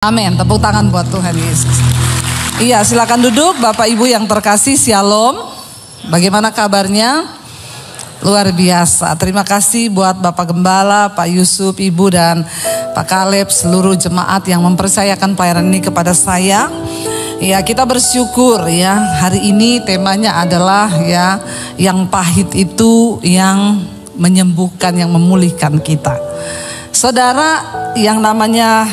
Amin, tepuk tangan buat Tuhan Yesus. Iya, silakan duduk Bapak Ibu yang terkasih, Shalom. Bagaimana kabarnya? Luar biasa. Terima kasih buat Bapak Gembala, Pak Yusuf, Ibu dan Pak Kaleb, seluruh jemaat yang mempercayakan pelayanan ini kepada saya. Ya, kita bersyukur ya. Hari ini temanya adalah ya, yang pahit itu yang menyembuhkan, yang memulihkan kita. Saudara, yang namanya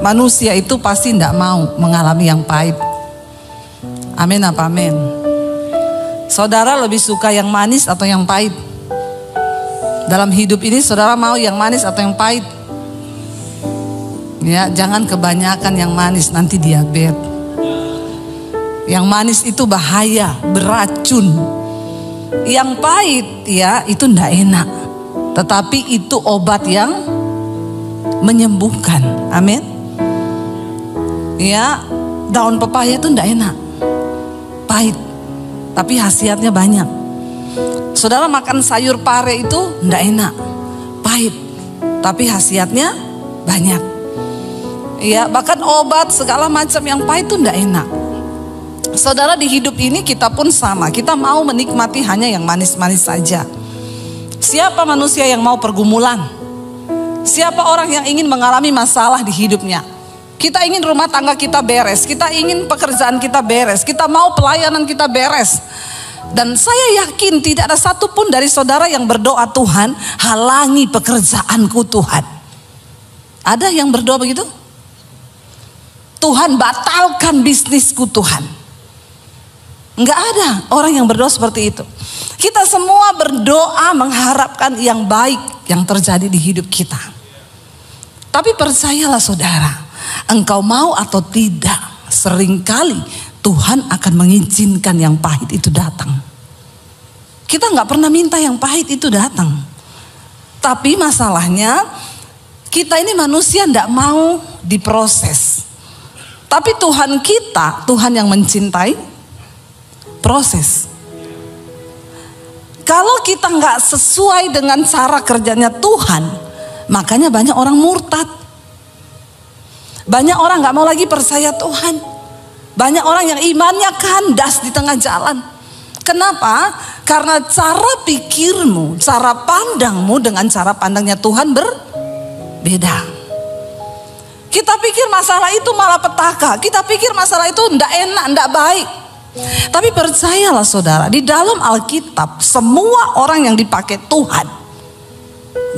manusia itu pasti tidak mau mengalami yang pahit. Amin apa amin? Saudara lebih suka yang manis atau yang pahit? Dalam hidup ini saudara mau yang manis atau yang pahit? Ya, jangan kebanyakan yang manis, nanti diabetes. Yang manis itu bahaya, beracun. Yang pahit ya itu tidak enak, tetapi itu obat yang menyembuhkan. Amin. Ya, daun pepaya itu tidak enak, pahit, tapi khasiatnya banyak. Saudara makan sayur pare itu tidak enak, pahit, tapi khasiatnya banyak. Ya, bahkan obat segala macam yang pahit itu tidak enak. Saudara, di hidup ini kita pun sama, kita mau menikmati hanya yang manis-manis saja. Siapa manusia yang mau pergumulan? Siapa orang yang ingin mengalami masalah di hidupnya? Kita ingin rumah tangga kita beres, kita ingin pekerjaan kita beres, kita mau pelayanan kita beres. Dan saya yakin tidak ada satupun dari saudara yang berdoa, Tuhan halangi pekerjaanku Tuhan. Ada yang berdoa begitu? Tuhan batalkan bisnisku Tuhan. Enggak ada orang yang berdoa seperti itu. Kita semua berdoa mengharapkan yang baik yang terjadi di hidup kita. Tapi percayalah saudara, engkau mau atau tidak, seringkali Tuhan akan mengizinkan yang pahit itu datang. Kita nggak pernah minta yang pahit itu datang. Tapi masalahnya kita ini manusia nggak mau diproses. Tapi Tuhan kita, Tuhan yang mencintai proses. Kalau kita nggak sesuai dengan cara kerjanya Tuhan, makanya banyak orang murtad. Banyak orang gak mau lagi percaya Tuhan. Banyak orang yang imannya kandas di tengah jalan. Kenapa? Karena cara pikirmu, cara pandangmu dengan cara pandangnya Tuhan berbeda. Kita pikir masalah itu malah petaka. Kita pikir masalah itu ndak enak, ndak baik. Tapi percayalah saudara, di dalam Alkitab semua orang yang dipakai Tuhan,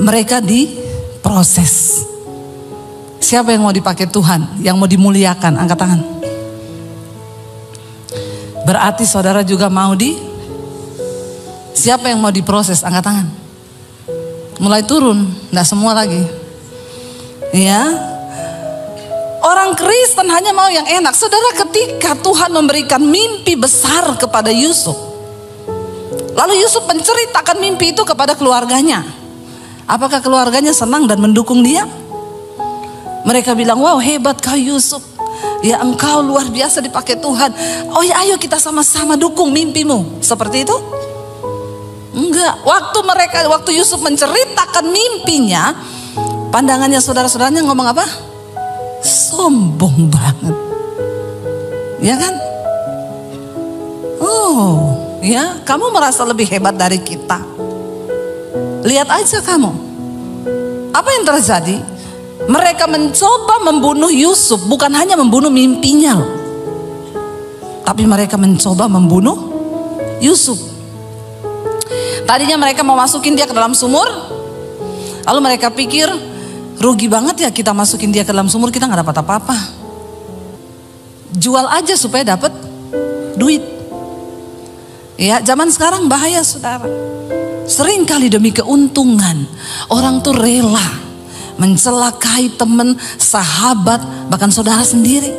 mereka diproses. Siapa yang mau dipakai Tuhan, yang mau dimuliakan? Angkat tangan. Berarti saudara juga mau siapa yang mau diproses? Angkat tangan. Mulai turun, enggak semua lagi. Ya. Orang Kristen hanya mau yang enak. Saudara, ketika Tuhan memberikan mimpi besar kepada Yusuf, lalu Yusuf menceritakan mimpi itu kepada keluarganya. Apakah keluarganya senang dan mendukung dia? Mereka bilang, wow hebat kau Yusuf. Ya engkau luar biasa dipakai Tuhan. Oh ya ayo kita sama-sama dukung mimpimu. Seperti itu? Enggak. Waktu Yusuf menceritakan mimpinya, pandangannya saudara-saudaranya ngomong apa? Sombong banget. Ya kan? Oh ya, kamu merasa lebih hebat dari kita. Lihat aja kamu. Apa yang terjadi? Mereka mencoba membunuh Yusuf, bukan hanya membunuh mimpinya loh. Tapi mereka mencoba membunuh Yusuf. Tadinya mereka mau masukin dia ke dalam sumur. Lalu mereka pikir, rugi banget ya kita masukin dia ke dalam sumur, kita gak dapat apa-apa. Jual aja supaya dapat duit. Ya, zaman sekarang bahaya saudara. Seringkali demi keuntungan orang tuh rela mencelakai teman, sahabat, bahkan saudara sendiri.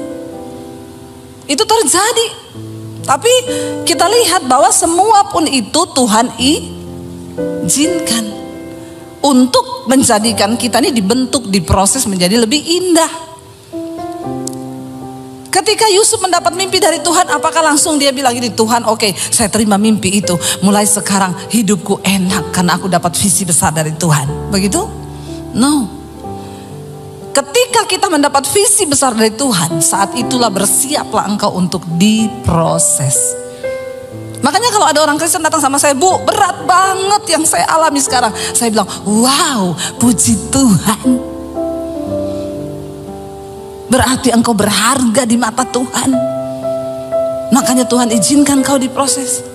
Itu terjadi. Tapi kita lihat bahwa semua pun itu Tuhan izinkan untuk menjadikan kita ini dibentuk, diproses menjadi lebih indah. Ketika Yusuf mendapat mimpi dari Tuhan, apakah langsung dia bilang gini, Tuhan oke, saya terima mimpi itu. Mulai sekarang hidupku enak karena aku dapat visi besar dari Tuhan. Begitu? No. Ketika ketika kita mendapat visi besar dari Tuhan, saat itulah bersiaplah engkau untuk diproses. Makanya kalau ada orang Kristen datang sama saya, Bu, berat banget yang saya alami sekarang. Saya bilang, wow, puji Tuhan. Berarti engkau berharga di mata Tuhan. Makanya Tuhan izinkan kau diproses.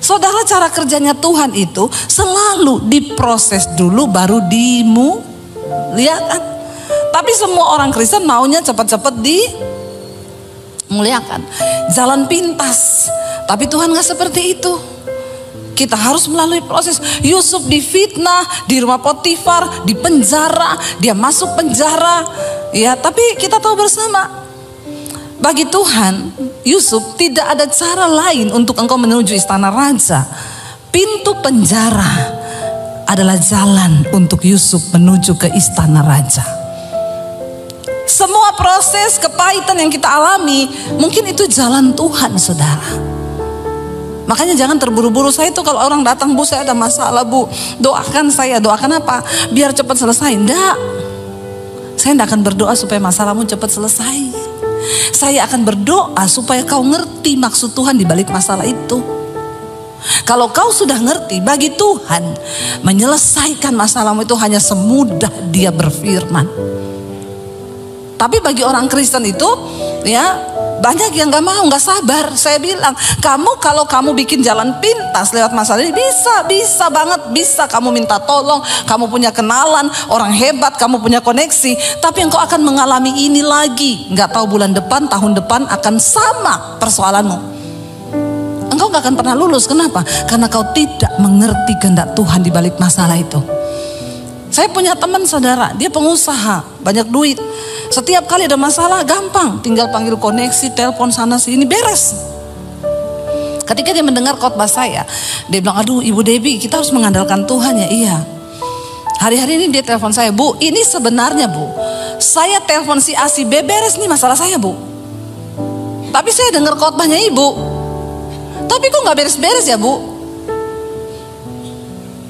Saudara, cara kerjanya Tuhan itu selalu diproses dulu baru dimuliakan. Tapi semua orang Kristen maunya cepat-cepat dimuliakan. Jalan pintas. Tapi Tuhan gak seperti itu. Kita harus melalui proses. Yusuf difitnah di rumah Potifar, di penjara, dia masuk penjara. Ya, tapi kita tahu bersama, bagi Tuhan, Yusuf tidak ada cara lain untuk engkau menuju istana raja. Pintu penjara adalah jalan untuk Yusuf menuju ke istana raja. Semua proses kepahitan yang kita alami, mungkin itu jalan Tuhan, saudara. Makanya jangan terburu-buru. Saya itu kalau orang datang, Bu, saya ada masalah, Bu, doakan saya. Doakan apa? Biar cepat selesai. Enggak. Saya tidak akan berdoa supaya masalahmu cepat selesai. Saya akan berdoa supaya kau ngerti maksud Tuhan di balik masalah itu. Kalau kau sudah ngerti, bagi Tuhan menyelesaikan masalahmu itu hanya semudah Dia berfirman. Tapi bagi orang Kristen itu, ya, banyak yang gak mau, gak sabar. Saya bilang, kalau kamu bikin jalan pintas lewat masalah ini, bisa banget, bisa. Kamu minta tolong, kamu punya kenalan, orang hebat, kamu punya koneksi. Tapi engkau akan mengalami ini lagi. Gak tahu bulan depan, tahun depan akan sama persoalanmu. Engkau gak akan pernah lulus. Kenapa? Karena kau tidak mengerti kehendak Tuhan di balik masalah itu. Saya punya teman, saudara, dia pengusaha, banyak duit. Setiap kali ada masalah gampang, tinggal panggil koneksi, telepon sana sini, beres. Ketika dia mendengar khotbah saya, dia bilang, aduh Ibu Debbie, kita harus mengandalkan Tuhan ya. Iya. Hari-hari ini dia telepon saya, Bu, ini sebenarnya, Bu, saya telepon si A si B, beres nih masalah saya, Bu. Tapi saya dengar khotbahnya Ibu, tapi kok gak beres-beres ya, Bu?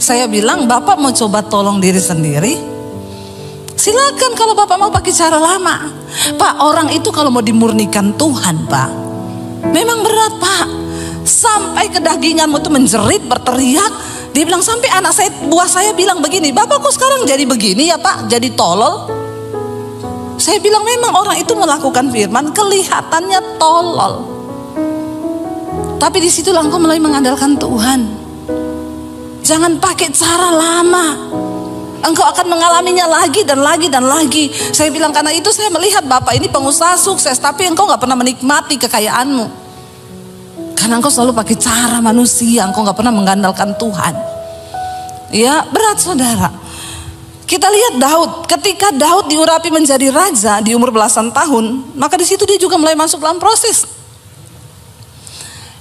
Saya bilang, Bapak mau coba tolong diri sendiri? Silakan kalau Bapak mau pakai cara lama. Pak, orang itu kalau mau dimurnikan Tuhan, Pak, memang berat, Pak. Sampai kedaginganmu tuh menjerit, berteriak. Dia bilang, sampai anak saya, buah saya bilang begini, Bapak kok sekarang jadi begini ya, Pak? Jadi tolol. Saya bilang, memang orang itu melakukan firman, kelihatannya tolol. Tapi disitulah engkau mulai mengandalkan Tuhan. Jangan pakai cara lama. Engkau akan mengalaminya lagi dan lagi dan lagi. Saya bilang, karena itu saya melihat Bapak ini pengusaha sukses, tapi engkau gak pernah menikmati kekayaanmu. Karena engkau selalu pakai cara manusia, engkau gak pernah mengandalkan Tuhan. Ya, berat, saudara. Kita lihat Daud, ketika Daud diurapi menjadi raja di umur belasan tahun, maka di situ dia juga mulai masuk dalam proses.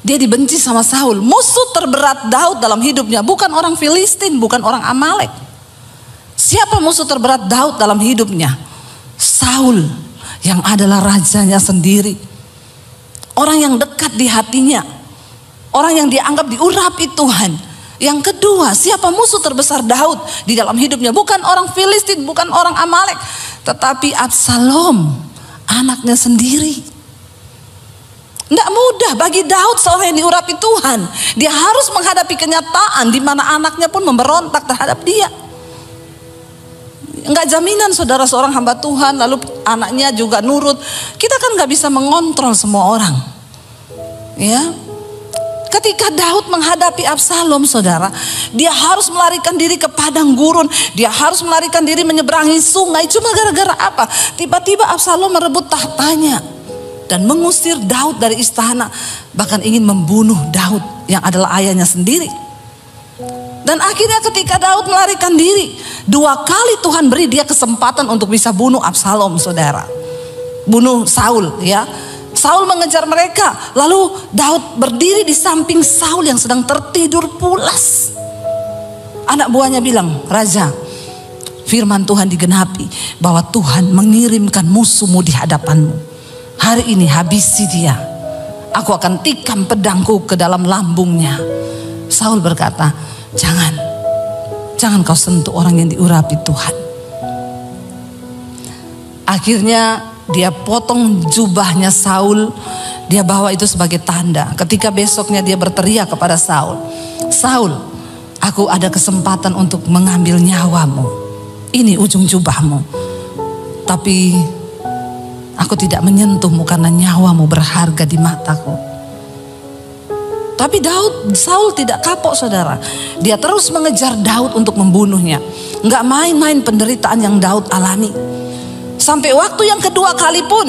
Dia dibenci sama Saul. Musuh terberat Daud dalam hidupnya bukan orang Filistin, bukan orang Amalek. Siapa musuh terberat Daud dalam hidupnya? Saul, yang adalah rajanya sendiri. Orang yang dekat di hatinya. Orang yang dianggap diurapi Tuhan. Yang kedua, siapa musuh terbesar Daud di dalam hidupnya? Bukan orang Filistin, bukan orang Amalek, tetapi Absalom, anaknya sendiri. Tidak mudah bagi Daud, seorang yang diurapi Tuhan. Dia harus menghadapi kenyataan di mana anaknya pun memberontak terhadap dia. Enggak jaminan, saudara, seorang hamba Tuhan lalu anaknya juga nurut. Kita kan nggak bisa mengontrol semua orang. Ya, ketika Daud menghadapi Absalom, saudara, dia harus melarikan diri ke padang gurun. Dia harus melarikan diri menyeberangi sungai. Cuma gara-gara apa? Tiba-tiba Absalom merebut tahtanya dan mengusir Daud dari istana. Bahkan ingin membunuh Daud yang adalah ayahnya sendiri. Dan akhirnya ketika Daud melarikan diri, 2 kali Tuhan beri dia kesempatan untuk bisa bunuh Absalom, saudara. Bunuh Saul, ya. Saul mengejar mereka, lalu Daud berdiri di samping Saul yang sedang tertidur pulas. Anak buahnya bilang, Raja, firman Tuhan digenapi bahwa Tuhan mengirimkan musuhmu di hadapanmu. Hari ini habisi dia. Aku akan tikam pedangku ke dalam lambungnya. Saul berkata, jangan kau sentuh orang yang diurapi Tuhan. Akhirnya dia potong jubahnya Saul, dia bawa itu sebagai tanda. Ketika besoknya dia berteriak kepada Saul, Saul, aku ada kesempatan untuk mengambil nyawamu. Ini ujung jubahmu. Tapi aku tidak menyentuhmu karena nyawamu berharga di mataku. Tapi Saul tidak kapok, saudara. Dia terus mengejar Daud untuk membunuhnya. Nggak main-main penderitaan yang Daud alami. Sampai waktu yang kedua kali pun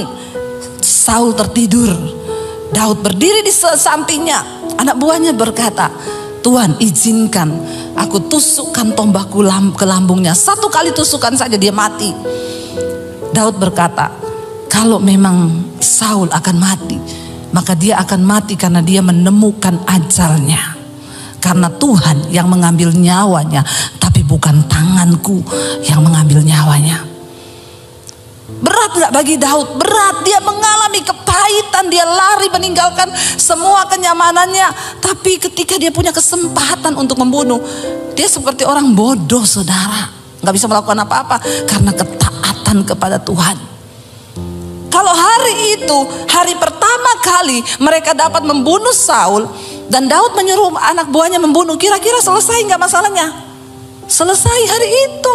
Saul tertidur. Daud berdiri di sampingnya. Anak buahnya berkata, Tuhan, izinkan aku tusukkan tombakku ke lambungnya. 1 kali tusukan saja dia mati. Daud berkata, kalau memang Saul akan mati, maka dia akan mati karena dia menemukan ajalnya. Karena Tuhan yang mengambil nyawanya, tapi bukan tanganku yang mengambil nyawanya. Berat gak bagi Daud? Berat, dia mengalami kepahitan, dia lari meninggalkan semua kenyamanannya. Tapi ketika dia punya kesempatan untuk membunuh, dia seperti orang bodoh, saudara. Gak bisa melakukan apa-apa karena ketaatan kepada Tuhan. Kalau hari itu, hari pertama kali mereka dapat membunuh Saul, dan Daud menyuruh anak buahnya membunuh, kira-kira selesai gak masalahnya? Selesai hari itu.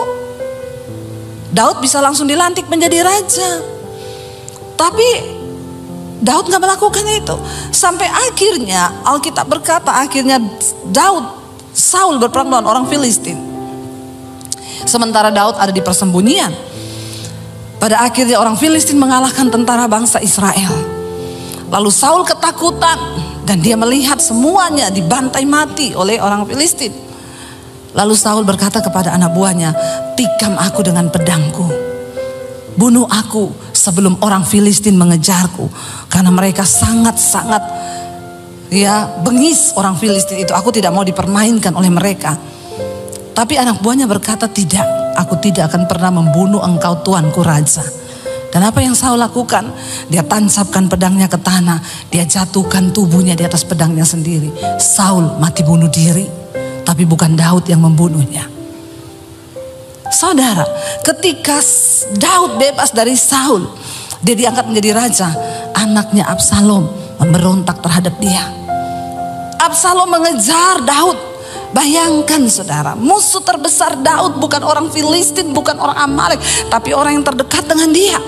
Daud bisa langsung dilantik menjadi raja. Tapi Daud gak melakukan itu. Sampai akhirnya Alkitab berkata, akhirnya Saul berperang melawan orang Filistin. Sementara Daud ada di persembunyian. Pada akhirnya orang Filistin mengalahkan tentara bangsa Israel. Lalu Saul ketakutan dan dia melihat semuanya dibantai mati oleh orang Filistin. Lalu Saul berkata kepada anak buahnya, tikam aku dengan pedangku, bunuh aku sebelum orang Filistin mengejarku. Karena mereka sangat-sangat bengis orang Filistin itu. Aku tidak mau dipermainkan oleh mereka. Tapi anak buahnya berkata, tidak, aku tidak akan pernah membunuh engkau tuanku raja. Dan apa yang Saul lakukan? Dia tancapkan pedangnya ke tanah, dia jatuhkan tubuhnya di atas pedangnya sendiri. Saul mati bunuh diri. Tapi bukan Daud yang membunuhnya. Saudara, ketika Daud bebas dari Saul, dia diangkat menjadi raja. Anaknya Absalom memberontak terhadap dia. Absalom mengejar Daud. Bayangkan saudara, musuh terbesar Daud bukan orang Filistin, bukan orang Amalek, tapi orang yang terdekat dengan dia.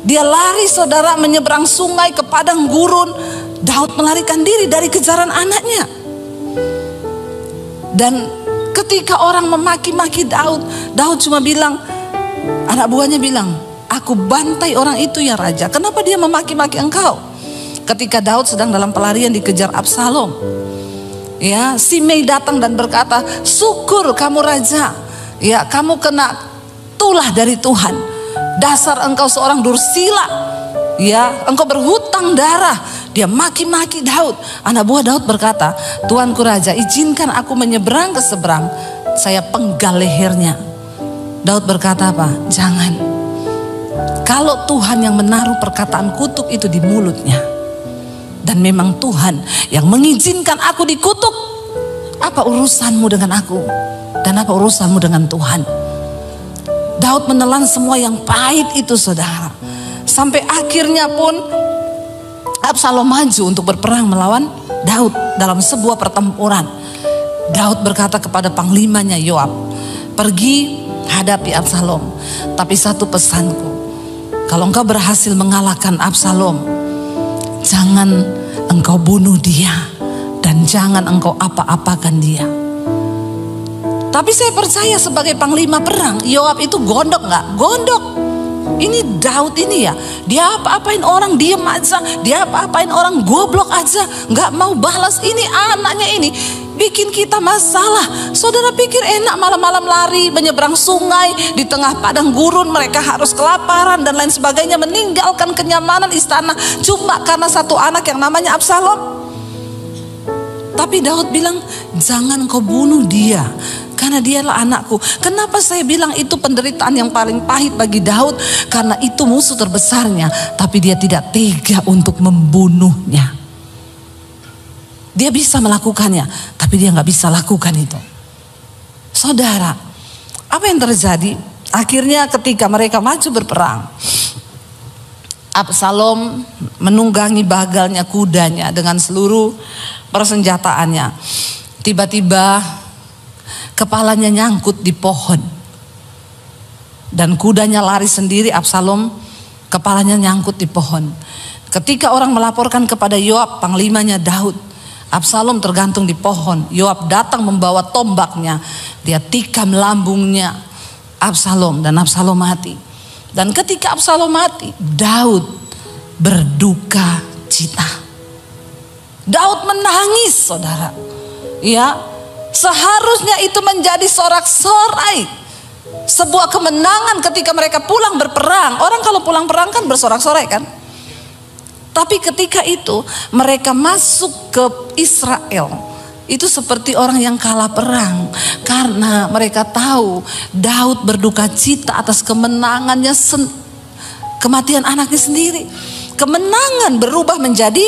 Dia lari, saudara, menyeberang sungai ke padang gurun. Daud melarikan diri dari kejaran anaknya. Dan ketika orang memaki-maki Daud, Daud cuma bilang, anak buahnya bilang, aku bantai orang itu ya raja. Kenapa dia memaki-maki engkau? Ketika Daud sedang dalam pelarian dikejar Absalom, Simei datang dan berkata, syukur kamu raja, kamu kena tulah dari Tuhan. Dasar engkau seorang dursila, engkau berhutang darah. Dia maki-maki Daud. Anak buah Daud berkata, tuanku raja, izinkan aku menyeberang ke seberang, saya penggal lehernya. Daud berkata apa? Jangan. Kalau Tuhan yang menaruh perkataan kutuk itu di mulutnya, dan memang Tuhan yang mengizinkan aku dikutuk, apa urusanmu dengan aku? Dan apa urusanmu dengan Tuhan? Daud menelan semua yang pahit itu, saudara. Sampai akhirnya pun Absalom maju untuk berperang melawan Daud dalam sebuah pertempuran. Daud berkata kepada panglimanya Yoab, pergi hadapi Absalom. Tapi satu pesanku, kalau engkau berhasil mengalahkan Absalom, jangan engkau bunuh dia dan jangan engkau apa-apakan dia. Tapi saya percaya sebagai panglima perang, Yoab itu gondok gak? Gondok. Ini Daud ini dia apa-apain orang diem aja, dia apa-apain orang goblok aja, gak mau balas. Ini anaknya ini bikin kita masalah. Saudara pikir enak malam-malam lari menyeberang sungai di tengah padang gurun, mereka harus kelaparan dan lain sebagainya, meninggalkan kenyamanan istana cuma karena satu anak yang namanya Absalom. Tapi Daud bilang, jangan kau bunuh dia, karena dialah anakku. Kenapa saya bilang itu penderitaan yang paling pahit bagi Daud? Karena itu musuh terbesarnya, tapi dia tidak tega untuk membunuhnya. Dia bisa melakukannya, tapi dia gak bisa lakukan itu. Saudara, apa yang terjadi? Akhirnya ketika mereka maju berperang, Absalom menunggangi bagalnya kudanya dengan seluruh persenjataannya. Tiba-tiba kepalanya nyangkut di pohon dan kudanya lari sendiri. Absalom kepalanya nyangkut di pohon. Ketika orang melaporkan kepada Yoab, panglimanya Daud, Absalom tergantung di pohon. Yoab datang membawa tombaknya, dia tikam lambungnya Absalom dan Absalom mati. Dan ketika Absalom mati, Daud berduka cita. Daud menangis, saudara. Ya, seharusnya itu menjadi sorak-sorai, sebuah kemenangan ketika mereka pulang berperang. Orang kalau pulang perang kan bersorak-sorai kan. Tapi ketika itu mereka masuk ke Israel, itu seperti orang yang kalah perang. Karena mereka tahu Daud berduka cita atas kemenangannya, kematian anaknya sendiri. Kemenangan berubah menjadi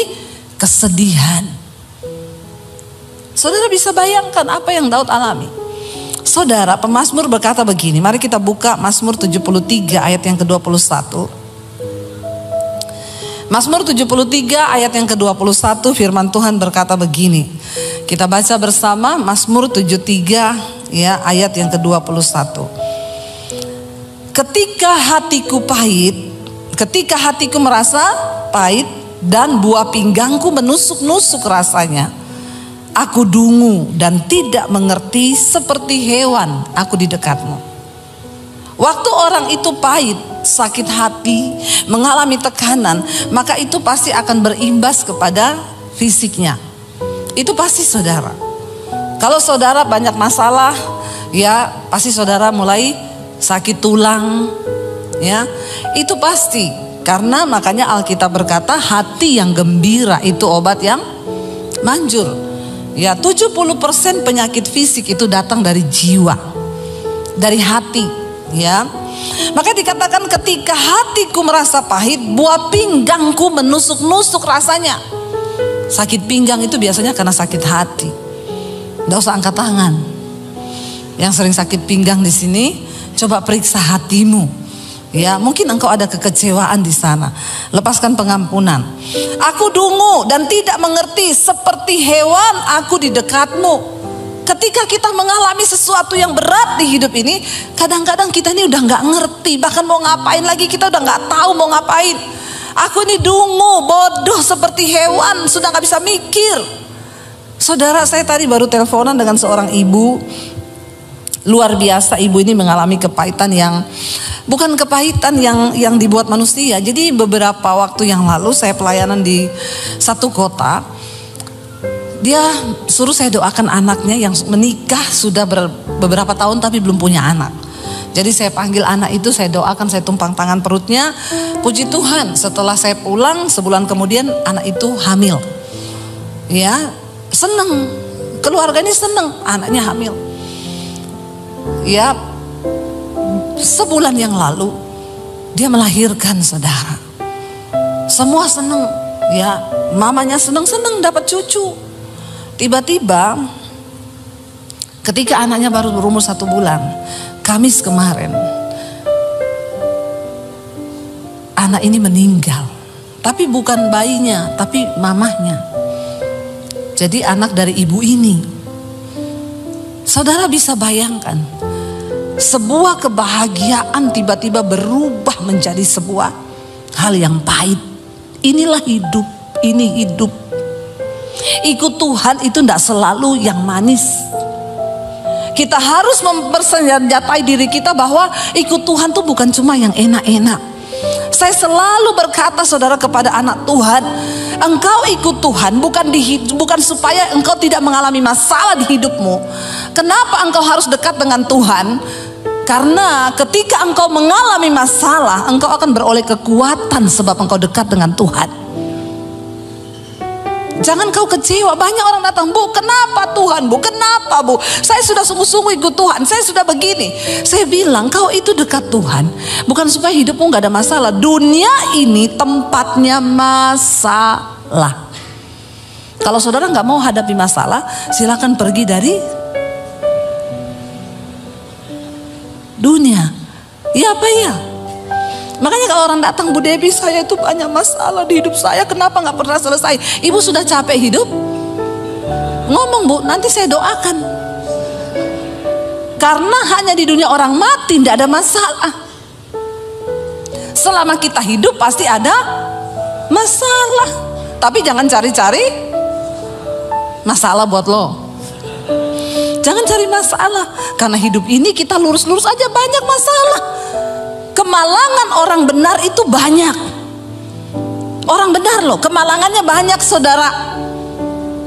kesedihan. Saudara bisa bayangkan apa yang Daud alami. Saudara, pemazmur berkata begini. Mari kita buka Mazmur 73 ayat yang ke-21. Mazmur 73 ayat yang ke-21, firman Tuhan berkata begini. Kita baca bersama Mazmur 73 ya, ayat yang ke-21. Ketika hatiku pahit, ketika hatiku merasa pahit dan buah pinggangku menusuk-nusuk rasanya, aku dungu dan tidak mengerti, seperti hewan aku di dekatmu. Waktu orang itu pahit, sakit hati, mengalami tekanan, maka itu pasti akan berimbas kepada fisiknya. Itu pasti, saudara. Kalau saudara banyak masalah, ya pasti saudara mulai sakit tulang, ya itu pasti. Karena makanya Alkitab berkata hati yang gembira itu obat yang manjur. Ya, 70% penyakit fisik itu datang dari jiwa, dari hati. Ya, maka dikatakan ketika hatiku merasa pahit, buah pinggangku menusuk-nusuk rasanya. Sakit pinggang itu biasanya karena sakit hati. Nggak usah angkat tangan. Yang sering sakit pinggang di sini, coba periksa hatimu. Ya, mungkin engkau ada kekecewaan di sana. Lepaskan pengampunan. Aku dungu dan tidak mengerti, seperti hewan aku di dekatmu. Ketika kita mengalami sesuatu yang berat di hidup ini, kadang-kadang kita ini udah nggak ngerti, bahkan mau ngapain lagi kita udah nggak tahu mau ngapain. Aku ini dungu, bodoh seperti hewan, sudah nggak bisa mikir. Saudara, saya tadi baru teleponan dengan seorang ibu, luar biasa. Ibu ini mengalami kepahitan yang bukan kepahitan yang dibuat manusia. Jadi beberapa waktu yang lalu saya pelayanan di satu kota. Dia suruh saya doakan anaknya yang menikah sudah beberapa tahun tapi belum punya anak. Jadi saya panggil anak itu, saya doakan, saya tumpang tangan perutnya. Puji Tuhan, setelah saya pulang sebulan kemudian anak itu hamil. Ya, seneng, keluarganya seneng, anaknya hamil. Ya, sebulan yang lalu dia melahirkan, saudara. Semua seneng, ya, mamanya seneng dapat cucu. Tiba-tiba ketika anaknya baru berumur 1 bulan, Kamis kemarin, anak ini meninggal. Tapi bukan bayinya, tapi mamahnya. Jadi anak dari ibu ini. Saudara bisa bayangkan, sebuah kebahagiaan tiba-tiba berubah menjadi sebuah hal yang pahit. Inilah hidup, ini hidup. Ikut Tuhan itu tidak selalu yang manis. Kita harus mempersenjatai diri kita bahwa ikut Tuhan itu bukan cuma yang enak-enak. Saya selalu berkata, saudara, kepada anak Tuhan, engkau ikut Tuhan bukan supaya engkau tidak mengalami masalah di hidupmu. Kenapa engkau harus dekat dengan Tuhan? Karena ketika engkau mengalami masalah, engkau akan beroleh kekuatan sebab engkau dekat dengan Tuhan. Jangan kau kecewa. Banyak orang datang, Bu, kenapa Tuhan, Bu? Kenapa, Bu? Saya sudah sungguh-sungguh ikut Tuhan, saya sudah begini. Saya bilang, kau itu dekat Tuhan bukan supaya hidupmu gak ada masalah. Dunia ini tempatnya masalah. Kalau saudara gak mau hadapi masalah, silakan pergi dari dunia. Iya apa iya? Makanya kalau orang datang, Bu Debbie, saya itu banyak masalah di hidup saya, kenapa nggak pernah selesai? Ibu sudah capek hidup? Ngomong, Bu, nanti saya doakan. Karena hanya di dunia orang mati tidak ada masalah. Selama kita hidup pasti ada masalah. Tapi jangan cari-cari masalah buat lo. Jangan cari masalah. Karena hidup ini kita lurus-lurus aja banyak masalah. Kemalangan orang benar itu banyak. Orang benar loh, kemalangannya banyak, saudara.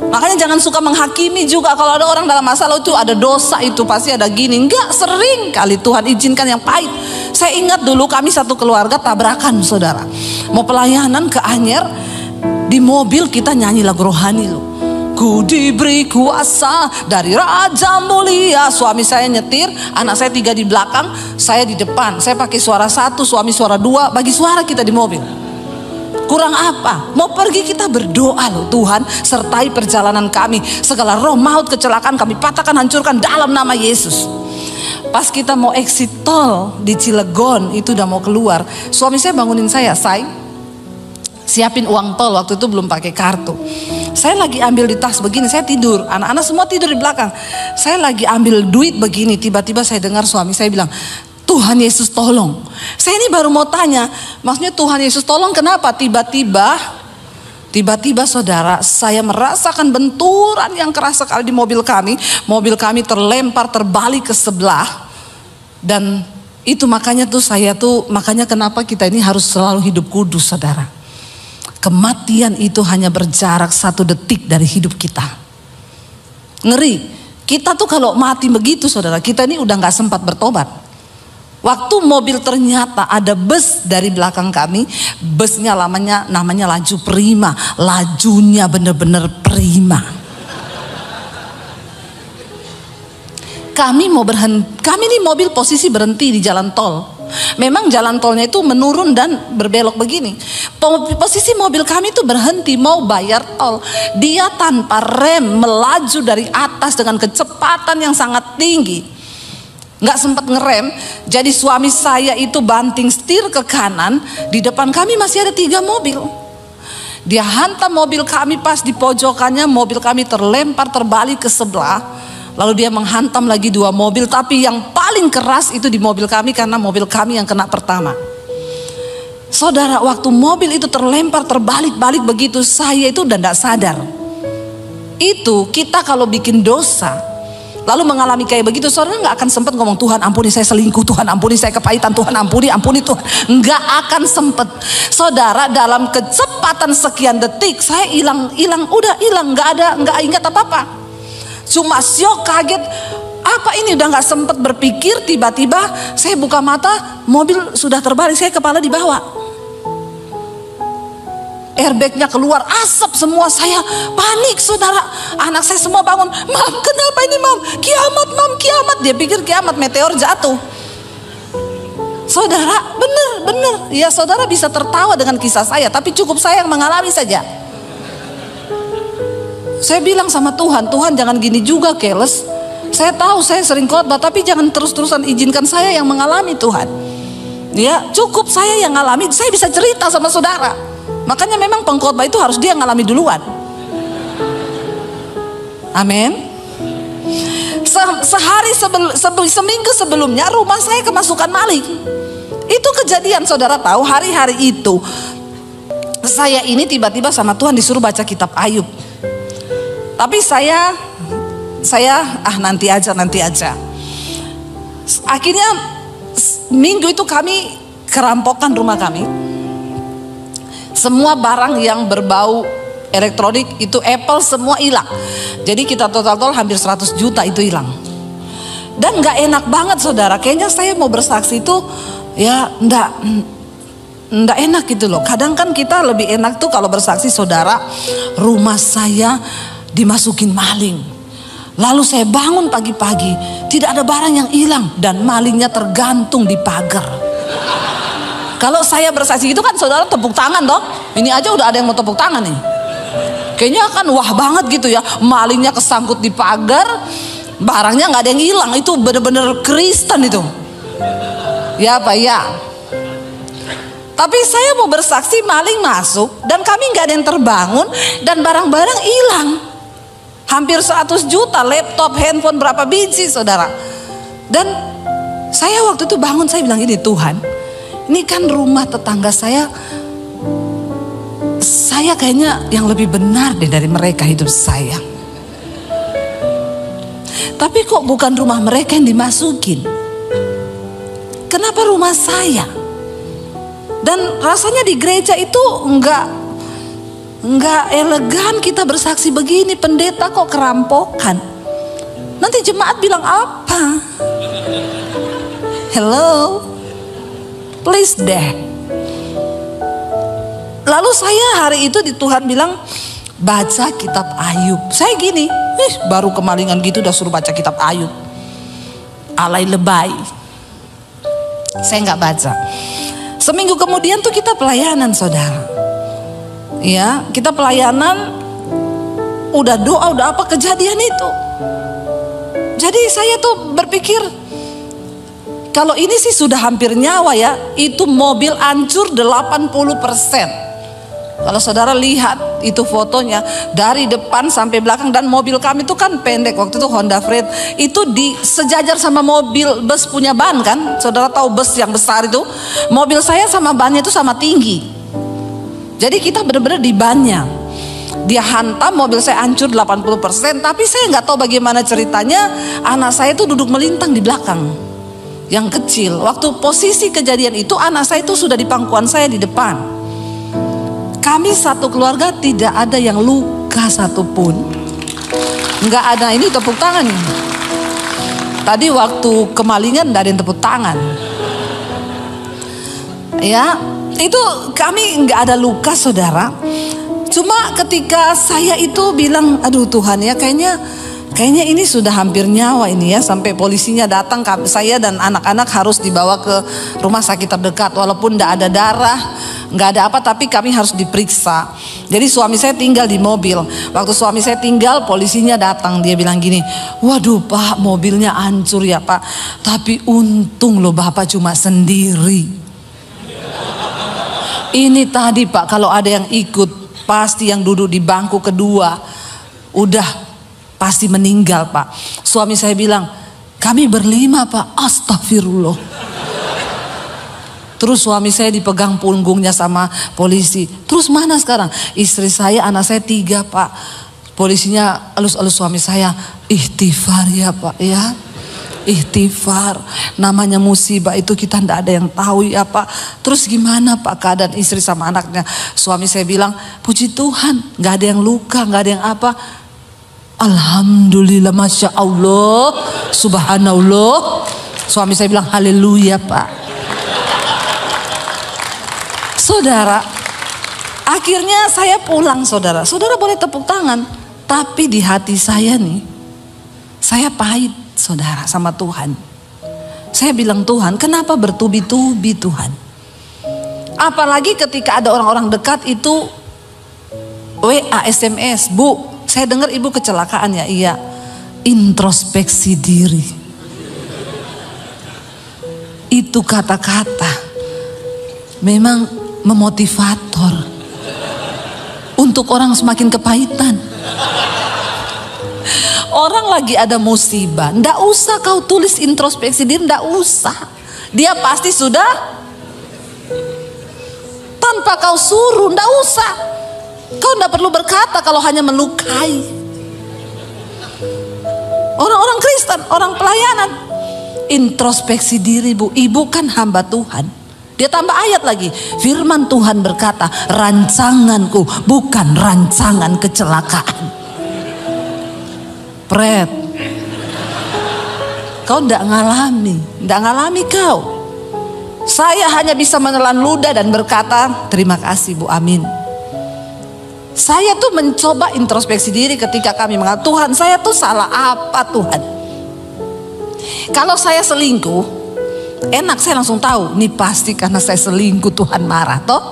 Makanya jangan suka menghakimi juga. Kalau ada orang dalam masalah itu ada dosa, itu pasti ada gini. Enggak, sering kali Tuhan izinkan yang pahit. Saya ingat dulu kami satu keluarga tabrakan, saudara. Mau pelayanan ke Anyer, di mobil kita nyanyi lagu rohani loh. Ku diberi kuasa dari Raja Mulia. Suami saya nyetir, anak saya 3 di belakang, saya di depan. Saya pakai suara 1, suami suara 2, bagi suara kita di mobil. Kurang apa? Mau pergi kita berdoa loh, Tuhan sertai perjalanan kami. Segala roh maut kecelakaan kami patahkan, hancurkan dalam nama Yesus. Pas kita mau exit tol di Cilegon, itu udah mau keluar, suami saya bangunin saya, "Say, siapin uang tol." Waktu itu belum pakai kartu. Saya lagi ambil di tas begini, saya tidur, anak-anak semua tidur di belakang. Saya lagi ambil duit begini, tiba-tiba saya dengar suami saya bilang, "Tuhan Yesus tolong." Saya ini baru mau tanya, maksudnya Tuhan Yesus tolong kenapa? Tiba-tiba saudara, saya merasakan benturan yang keras sekali di mobil kami. Mobil kami terlempar, terbalik ke sebelah. Dan itu makanya kenapa kita ini harus selalu hidup kudus, saudara. Kematian itu hanya berjarak 1 detik dari hidup kita. Ngeri. Kita tuh kalau mati begitu, saudara, kita ini udah gak sempat bertobat. Waktu mobil ternyata ada bus dari belakang kami, busnya namanya laju prima, lajunya bener-bener prima. Kami ini mobil posisi berhenti di jalan tol. Memang jalan tolnya itu menurun dan berbelok begini. Posisi mobil kami itu berhenti mau bayar tol. Dia tanpa rem melaju dari atas dengan kecepatan yang sangat tinggi. Nggak sempat ngerem, jadi suami saya itu banting setir ke kanan. Di depan kami masih ada 3 mobil. Dia hantam mobil kami, pas di pojokannya mobil kami terlempar terbalik ke sebelah. Lalu dia menghantam lagi 2 mobil, tapi yang paling keras itu di mobil kami karena mobil kami yang kena pertama. Saudara, waktu mobil itu terlempar terbalik-balik begitu, saya itu udah nggak sadar. Itu kita kalau bikin dosa lalu mengalami kayak begitu, saudara nggak akan sempat ngomong, "Tuhan ampuni saya selingkuh, Tuhan ampuni saya kepahitan, Tuhan ampuni Tuhan." Nggak akan sempet, saudara. Dalam kecepatan sekian detik saya hilang, udah hilang, nggak ingat apa-apa. Cuma syok, kaget, apa ini, udah nggak sempet berpikir. Tiba-tiba saya buka mata, mobil sudah terbalik, saya kepala di bawah. Airbagnya keluar, asap semua, saya panik, saudara. Anak saya semua bangun, "Mam, kenapa ini, Mam? Kiamat, Mam, kiamat." Dia pikir kiamat, meteor jatuh. Saudara, bener. Ya saudara bisa tertawa dengan kisah saya, tapi cukup saya yang mengalami saja. Saya bilang sama Tuhan, "Tuhan jangan gini juga, keles. Saya tahu saya sering khotbah, tapi jangan terus-terusan izinkan saya yang mengalami, Tuhan." Ya cukup saya yang ngalami, saya bisa cerita sama saudara. Makanya memang pengkhotbah itu harus dia ngalami duluan. Amin. Seminggu sebelumnya rumah saya kemasukan maling. Itu kejadian, saudara tahu, hari-hari itu saya ini tiba-tiba sama Tuhan disuruh baca kitab Ayub. Tapi saya nanti aja. Akhirnya minggu itu kami kerampokan rumah kami. Semua barang yang berbau elektronik itu Apple semua hilang. Jadi kita total hampir 100 juta itu hilang. Dan gak enak banget, saudara. Kayaknya saya mau bersaksi itu ya nggak enak gitu loh. Kadang kan kita lebih enak tuh kalau bersaksi, saudara, rumah saya dimasukin maling. Lalu saya bangun pagi-pagi, tidak ada barang yang hilang dan malingnya tergantung di pagar. Kalau saya bersaksi itu kan saudara tepuk tangan dong. Ini aja udah ada yang mau tepuk tangan nih. Kayaknya kan wah banget gitu ya. Malingnya kesangkut di pagar, barangnya nggak ada yang hilang. Itu bener-bener Kristen itu. Ya Pak ya. Tapi saya mau bersaksi maling masuk dan kami nggak ada yang terbangun dan barang-barang hilang. Hampir 100 juta, laptop, handphone berapa biji saudara. Dan saya waktu itu bangun, saya bilang ini Tuhan, ini kan rumah tetangga saya kayaknya yang lebih benar deh dari mereka hidup saya. Tapi kok bukan rumah mereka yang dimasukin? Kenapa rumah saya? Dan rasanya di gereja itu enggak elegan kita bersaksi begini. Pendeta kok kerampokan. Nanti jemaat bilang apa? Hello, please deh. Lalu saya hari itu di Tuhan bilang baca kitab Ayub. Saya gini, baru kemalingan gitu udah suruh baca kitab Ayub. Alay lebay. Saya nggak baca. Seminggu kemudian tuh kita pelayanan saudara. Ya, kita pelayanan, udah doa, udah apa, kejadian itu. Jadi saya tuh berpikir, kalau ini sih sudah hampir nyawa ya, itu mobil hancur 80%. Kalau saudara lihat itu fotonya dari depan sampai belakang, dan mobil kami itu kan pendek, waktu itu Honda Freed, itu sejajar sama mobil bus punya ban kan. Saudara tahu bus yang besar itu, mobil saya sama bannya itu sama tinggi. Jadi kita benar-benar di bannya. Dia hantam, mobil saya hancur 80%. Tapi saya nggak tahu bagaimana ceritanya, anak saya itu duduk melintang di belakang, yang kecil. Waktu posisi kejadian itu anak saya itu sudah di pangkuan saya di depan. Kami satu keluarga tidak ada yang luka satupun. Nggak ada. Ini tepuk tangan nih. Tadi waktu kemalingan nggak ada yang tepuk tangan. Ya, itu kami nggak ada luka saudara. Cuma ketika saya itu bilang, aduh Tuhan ya, kayaknya ini sudah hampir nyawa ini ya, sampai polisinya datang, saya dan anak-anak harus dibawa ke rumah sakit terdekat. Walaupun tidak ada darah, nggak ada apa, tapi kami harus diperiksa. Jadi suami saya tinggal di mobil. Waktu suami saya tinggal, polisinya datang. Dia bilang gini, waduh Pak, mobilnya hancur ya Pak, tapi untung loh Bapak cuma sendiri. Ini tadi Pak, kalau ada yang ikut, pasti yang duduk di bangku kedua udah pasti meninggal Pak. Suami saya bilang, kami berlima Pak. Astagfirullah. Terus suami saya dipegang punggungnya sama polisi. Terus mana sekarang? Istri saya, anak saya 3 Pak. Polisinya elus-elus suami saya, ikhtifar ya Pak ya, ikhtifar. Namanya musibah itu kita tidak ada yang tahu ya Pak. Terus gimana Pak keadaan istri sama anaknya? Suami saya bilang, puji Tuhan, nggak ada yang luka, nggak ada yang apa. Alhamdulillah, masya Allah, subhanallah. Suami saya bilang haleluya Pak. Saudara, akhirnya saya pulang saudara. Saudara boleh tepuk tangan, tapi di hati saya nih, saya pahit saudara sama Tuhan. Saya bilang, Tuhan kenapa bertubi-tubi Tuhan? Apalagi ketika ada orang-orang dekat itu WA, SMS, Bu, saya dengar ibu kecelakaan ya. Iya. Introspeksi diri. Itu kata-kata memang memotivator untuk orang semakin kepahitan. Orang lagi ada musibah, ndak usah kau tulis introspeksi diri, ndak usah. Dia pasti sudah, tanpa kau suruh, ndak usah. Kau tidak perlu berkata kalau hanya melukai. Orang-orang Kristen, orang pelayanan, introspeksi diri Bu. Ibu kan hamba Tuhan. Dia tambah ayat lagi, firman Tuhan berkata, rancanganku bukan rancangan kecelakaan. Pret, kau tidak ngalami kau. Saya hanya bisa menelan ludah dan berkata, terima kasih Bu, amin. Saya tuh mencoba introspeksi diri ketika kami mengatakan, Tuhan saya tuh salah apa Tuhan? Kalau saya selingkuh, enak saya langsung tahu, nih pasti karena saya selingkuh Tuhan marah toh.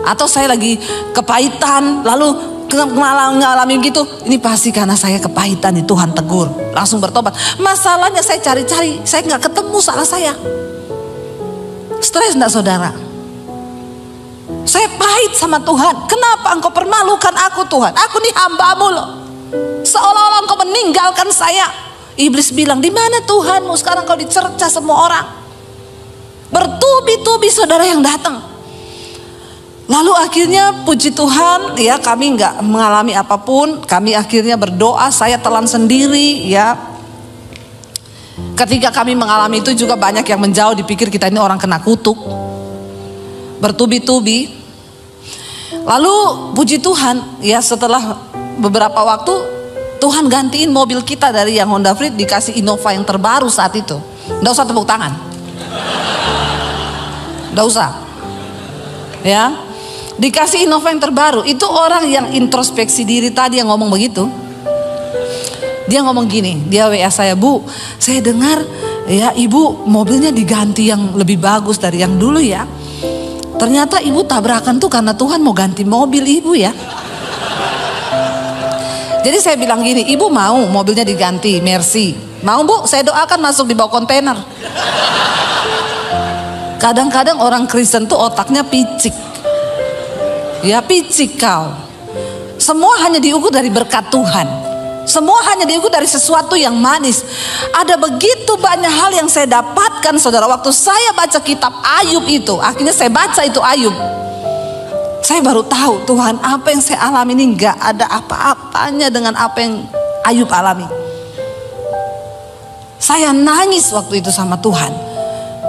Atau saya lagi kepahitan, lalu ngalamin gitu, ini pasti karena saya kepahitan nih Tuhan tegur, langsung bertobat. Masalahnya saya cari-cari, saya nggak ketemu salah saya. Stres enggak saudara? Saya pahit sama Tuhan. Kenapa engkau permalukan aku Tuhan? Aku nih hamba-Mu loh. Seolah-olah engkau meninggalkan saya. Iblis bilang, di mana Tuhanmu? Sekarang kau dicerca semua orang. Bertubi-tubi saudara yang datang. Lalu akhirnya puji Tuhan ya, kami nggak mengalami apapun. Kami akhirnya berdoa, saya telan sendiri ya. Ketika kami mengalami itu juga banyak yang menjauh, dipikir kita ini orang kena kutuk. Bertubi-tubi. Lalu puji Tuhan ya, setelah beberapa waktu Tuhan gantiin mobil kita dari yang Honda Freed, dikasih Innova yang terbaru saat itu. Nggak usah tepuk tangan. Nggak usah. Ya. Dikasih Innova yang terbaru. Itu orang yang introspeksi diri tadi yang ngomong begitu. Dia ngomong gini, dia WA saya, Bu, saya dengar ya ibu mobilnya diganti yang lebih bagus dari yang dulu ya. Ternyata ibu tabrakan tuh karena Tuhan mau ganti mobil ibu ya. Jadi saya bilang gini, ibu mau mobilnya diganti Mercy? Mau Bu, saya doakan masuk di bawah kontainer. Kadang-kadang orang Kristen tuh otaknya picik. Ya picik kau. Semua hanya diukur dari berkat Tuhan. Semua hanya diukur dari sesuatu yang manis. Ada begitu banyak hal yang saya dapatkan saudara. Waktu saya baca kitab Ayub itu, akhirnya saya baca itu Ayub, saya baru tahu Tuhan, apa yang saya alami ini gak ada apa-apanya dengan apa yang Ayub alami. Saya nangis waktu itu sama Tuhan.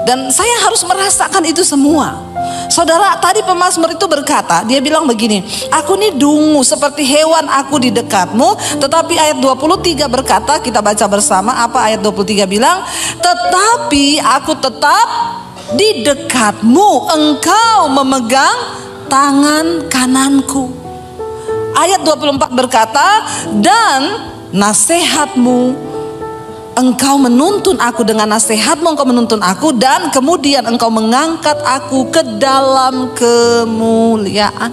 Dan saya harus merasakan itu semua. Saudara, tadi pemazmur itu berkata, dia bilang begini, aku ini dungu seperti hewan aku di dekatmu. Tetapi ayat 23 berkata, kita baca bersama apa ayat 23 bilang, tetapi aku tetap di dekatmu, engkau memegang tangan kananku. Ayat 24 berkata, dan nasihatmu, engkau menuntun aku dengan nasihatmu, engkau menuntun aku, dan kemudian engkau mengangkat aku ke dalam kemuliaan.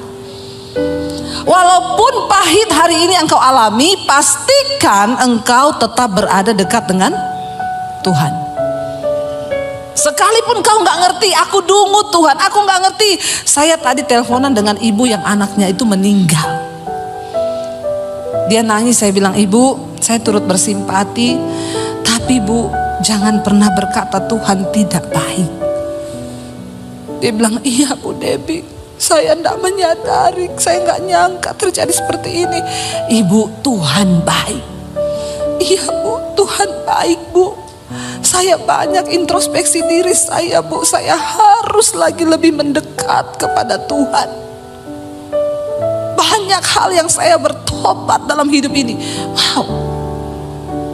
Walaupun pahit hari ini engkau alami, pastikan engkau tetap berada dekat dengan Tuhan. Sekalipun kau gak ngerti, aku dungu Tuhan, aku gak ngerti. Saya tadi teleponan dengan ibu yang anaknya itu meninggal. Dia nangis, saya bilang, ibu, saya turut bersimpati. Tapi Bu, jangan pernah berkata Tuhan tidak baik. Dia bilang, iya Bu Debbie, saya tidak menyadari, saya nggak nyangka terjadi seperti ini. Ibu, Tuhan baik. Iya Bu, Tuhan baik Bu. Saya banyak introspeksi diri saya Bu, saya harus lagi lebih mendekat kepada Tuhan. Banyak hal yang saya bertobat dalam hidup ini. Wow.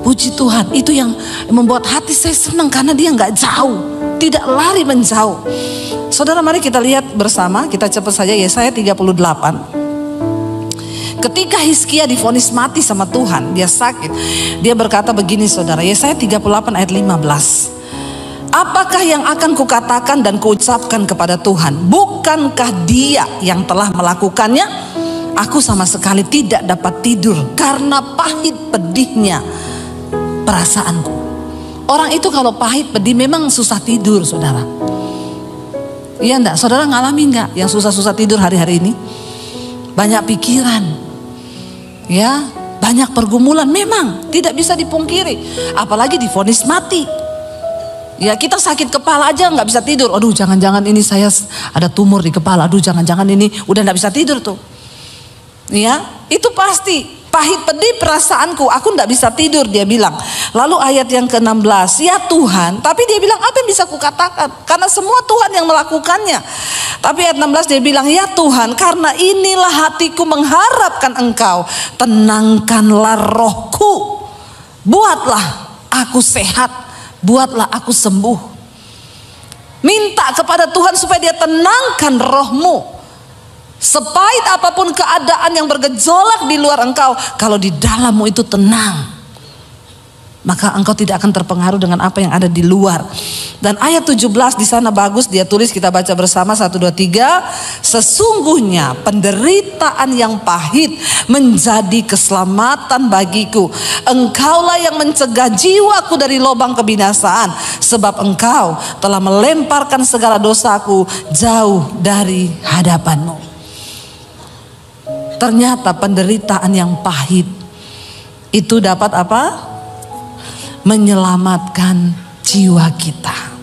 Puji Tuhan, itu yang membuat hati saya senang karena dia nggak jauh, tidak lari menjauh. Saudara, mari kita lihat bersama, kita cepat saja Yesaya 38. Ketika Hizkia divonis mati sama Tuhan, dia sakit. Dia berkata begini saudara, Yesaya 38 ayat 15. Apakah yang akan kukatakan dan kuucapkan kepada Tuhan? Bukankah Dia yang telah melakukannya? Aku sama sekali tidak dapat tidur karena pahit pedihnya perasaanku. Orang itu kalau pahit pedih memang susah tidur saudara. Iya enggak? Saudara ngalami enggak yang susah-susah tidur hari-hari ini? Banyak pikiran. Ya, banyak pergumulan, memang tidak bisa dipungkiri. Apalagi divonis mati. Ya, kita sakit kepala aja nggak bisa tidur. Aduh, jangan-jangan ini saya ada tumor di kepala. Aduh, jangan-jangan ini udah nggak bisa tidur tuh. Ya, itu pasti. Pahit pedih perasaanku, aku nggak bisa tidur, dia bilang. Lalu ayat yang ke-16, ya Tuhan, tapi dia bilang apa yang bisa kukatakan? Karena semua Tuhan yang melakukannya. Tapi ayat 16 dia bilang, ya Tuhan, karena inilah hatiku mengharapkan Engkau, tenangkanlah rohku, buatlah aku sehat, buatlah aku sembuh. Minta kepada Tuhan supaya dia tenangkan rohmu. Sepahit apapun keadaan yang bergejolak di luar engkau, kalau di dalammu itu tenang. maka engkau tidak akan terpengaruh dengan apa yang ada di luar. Dan ayat 17 di sana bagus dia tulis, kita baca bersama 1, 2, 3. Sesungguhnya penderitaan yang pahit menjadi keselamatan bagiku. Engkaulah yang mencegah jiwaku dari lubang kebinasaan, sebab engkau telah melemparkan segala dosaku jauh dari hadapanmu. Ternyata penderitaan yang pahit itu dapat apa? Menyelamatkan jiwa kita.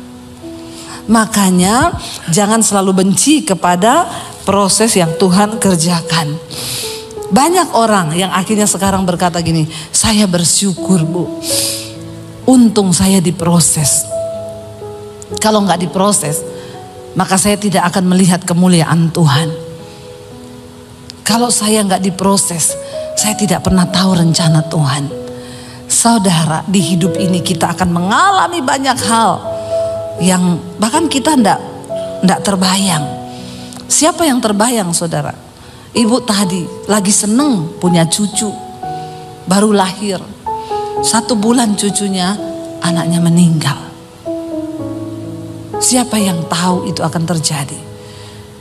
Makanya jangan selalu benci kepada proses yang Tuhan kerjakan. Banyak orang yang akhirnya sekarang berkata gini, saya bersyukur Bu, untung saya diproses. Kalau nggak diproses, maka saya tidak akan melihat kemuliaan Tuhan. Kalau saya nggak diproses, saya tidak pernah tahu rencana Tuhan. Saudara, di hidup ini kita akan mengalami banyak hal yang bahkan kita enggak terbayang. Siapa yang terbayang, saudara? Ibu tadi lagi seneng punya cucu, baru lahir. 1 bulan cucunya, anaknya meninggal. Siapa yang tahu itu akan terjadi?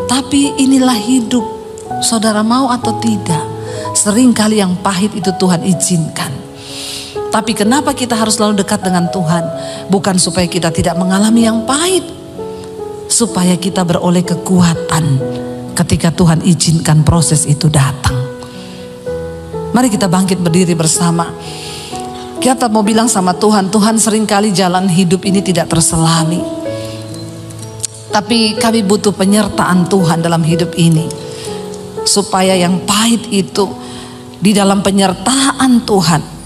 Tapi inilah hidup, saudara, mau atau tidak. Seringkali yang pahit itu Tuhan izinkan. Tapi kenapa kita harus selalu dekat dengan Tuhan? Bukan supaya kita tidak mengalami yang pahit, supaya kita beroleh kekuatan ketika Tuhan izinkan proses itu datang. Mari kita bangkit berdiri bersama. Kita mau bilang sama Tuhan, Tuhan, seringkali jalan hidup ini tidak terselami, tapi kami butuh penyertaan Tuhan dalam hidup ini, supaya yang pahit itu di dalam penyertaan Tuhan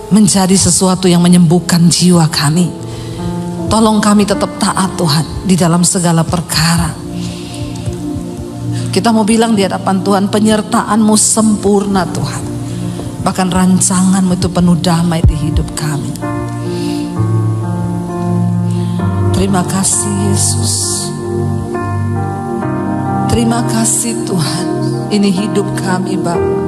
menjadi sesuatu yang menyembuhkan jiwa kami. Tolong kami tetap taat Tuhan di dalam segala perkara. Kita mau bilang di hadapan Tuhan, penyertaan-Mu sempurna Tuhan. Bahkan rancangan-Mu itu penuh damai di hidup kami. Terima kasih Yesus. Terima kasih Tuhan. Ini hidup kami Bapa.